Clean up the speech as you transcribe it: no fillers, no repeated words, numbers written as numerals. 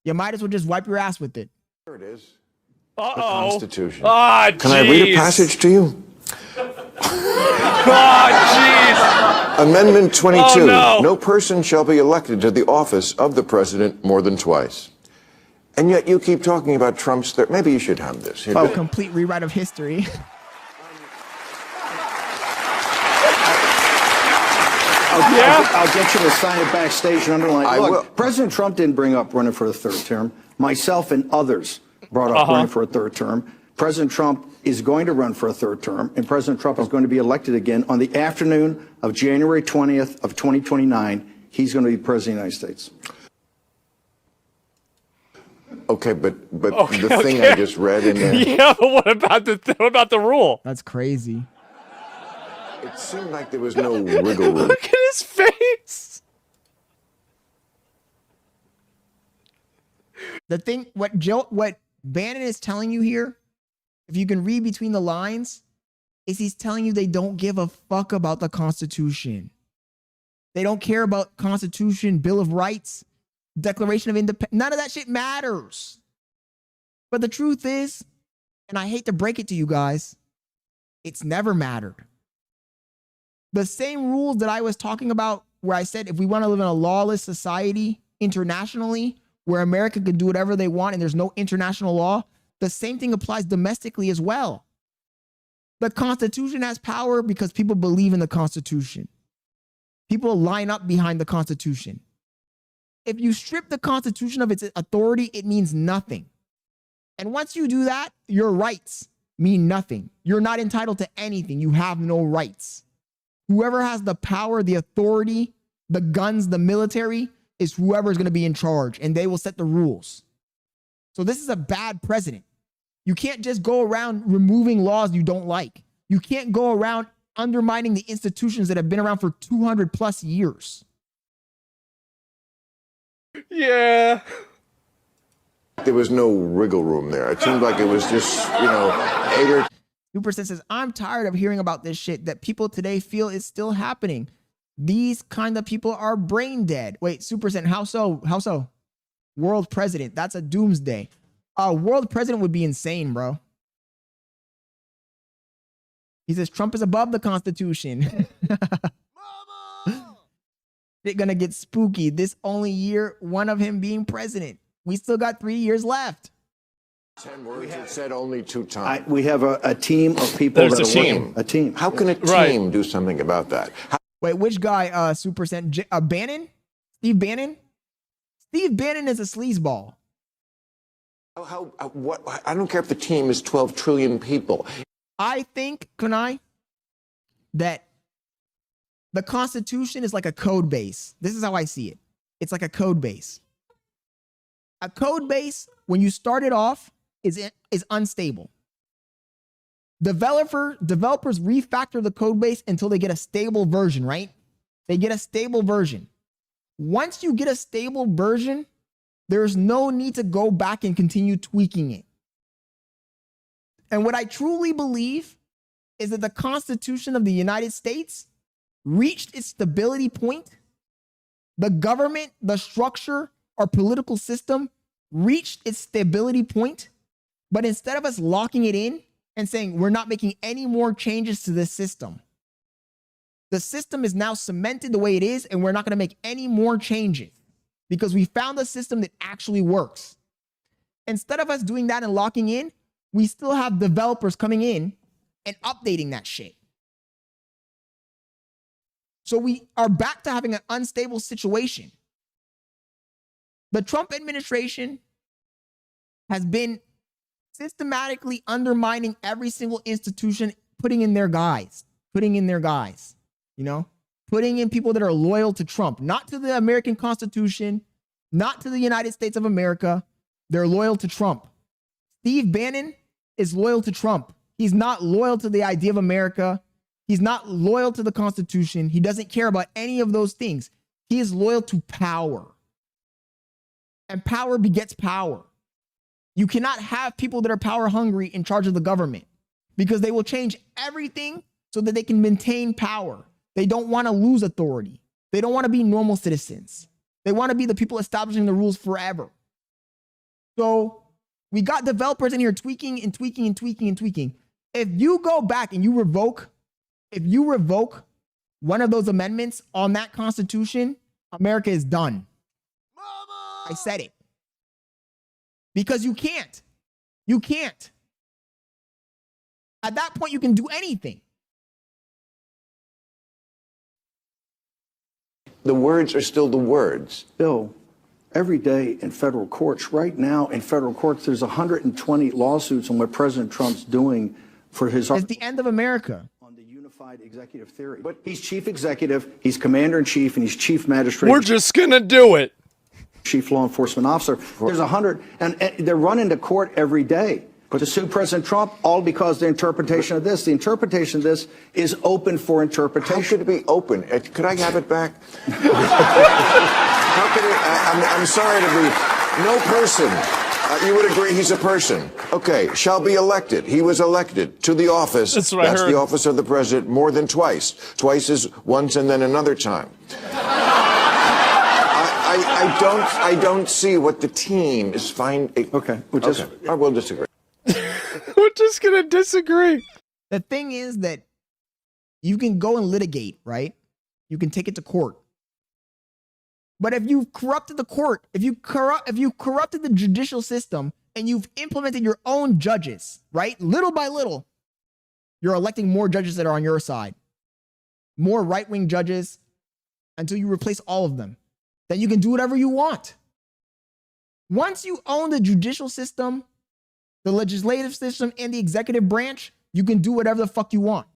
You might as well just wipe your ass with it. Here it is. Uh-oh. The Constitution. Ah, Can I read a passage to you? Oh, jeez. Amendment 22. Oh, no. No person shall be elected to the office of the president more than twice. And yet you keep talking about Trump's third. Maybe you should have this. A complete rewrite of history. I'll get you to sign it backstage and underline. I Look, will. President Trump didn't bring up running for a third term. Myself and others brought up running for a third term. President Trump is going to run for a third term, and President Trump is going to be elected again on the afternoon of January 20th of 2029. He's going to be president of the United States. Okay, but the thing I just read in there. Yeah, but what about the rule? That's crazy. It seemed like there was no wiggle room. Look at his face. The thing, what Bannon is telling you here, if you can read between the lines, is he's telling you they don't give a fuck about the Constitution. They don't care about Constitution, Bill of Rights, Declaration of Independence. None of that shit matters. But the truth is, and I hate to break it to you guys, it's never mattered. The same rules that I was talking about where I said if we want to live in a lawless society internationally where America can do whatever they want and there's no international law, the same thing applies domestically as well. The Constitution has power because people believe in the Constitution. People line up behind the Constitution. If you strip the Constitution of its authority, it means nothing. And once you do that, your rights mean nothing. You're not entitled to anything. You have no rights. Whoever has the power, the authority, the guns, the military is whoever is going to be in charge, and they will set the rules. So this is a bad president. You can't just go around removing laws you don't like. You can't go around undermining the institutions that have been around for 200 plus years. Yeah. There was no wiggle room there. It seemed like it was just, 8 or 2% says, I'm tired of hearing about this shit that people today feel is still happening. These kind of people are brain dead. Wait, 2%, how so? How so? World president, that's a doomsday. A world president would be insane, bro. He says Trump is above the Constitution. They're gonna get spooky. This only year one of him being president. We still got 3 years left. 10 words. It said only 2 times. We have a team of people There's that a are team. working. A team. How can a team do something about that? Wait, which guy? 2%. Bannon? Steve Bannon? Steve Bannon is a sleazeball. What? I don't care if the team is 12 trillion people. I think, Kunai, that the Constitution is like a code base. This is how I see it. It's like a code base. A code base, when you start it off, is unstable. Developers refactor the code base until they get a stable version, right? They get a stable version. Once you get a stable version, there's no need to go back and continue tweaking it. And what I truly believe is that the Constitution of the United States reached its stability point. The government, the structure, our political system reached its stability point. But instead of us locking it in and saying we're not making any more changes to this system, the system is now cemented the way it is, and we're not going to make any more changes because we found a system that actually works. Instead of us doing that and locking in, we still have developers coming in and updating that shit. So we are back to having an unstable situation. The Trump administration has been systematically undermining every single institution, putting in their guys, putting in people that are loyal to Trump, not to the American Constitution, not to the United States of America. They're loyal to Trump. Steve Bannon is loyal to Trump. He's not loyal to the idea of America. He's not loyal to the Constitution. He doesn't care about any of those things. He is loyal to power. And power begets power. You cannot have people that are power hungry in charge of the government because they will change everything so that they can maintain power. They don't want to lose authority. They don't want to be normal citizens. They want to be the people establishing the rules forever. So we got developers in here tweaking and tweaking and tweaking and tweaking. If you go back and you revoke one of those amendments on that Constitution, America is done. Mama! I said it. Because you can't. You can't. At that point, you can do anything. The words are still the words. Bill, every day in federal courts, right now in federal courts, there's 120 lawsuits on what President Trump's doing for his... It's the end of America. On the unified executive theory. But he's chief executive, he's commander in chief, and he's chief magistrate. We're just gonna do it. Chief law enforcement officer. There's 100, and they're running to court every day to sue President Trump, all because the interpretation of this. The interpretation of this is open for interpretation. How should it be open? Could I have it back? How could it? I'm sorry to be. No person. You would agree he's a person. Okay, shall be elected. He was elected to the office. That's what I heard. The office of the president more than twice. Twice is once and then another time. I don't see what the team is finding. Okay, I will disagree. We're just gonna disagree. The thing is that you can go and litigate, right? You can take it to court. But if you've corrupted the court, if you corrupted the judicial system and you've implemented your own judges, right? Little by little, you're electing more judges that are on your side. More right-wing judges until you replace all of them. Then you can do whatever you want. Once you own the judicial system, the legislative system, and the executive branch, you can do whatever the fuck you want.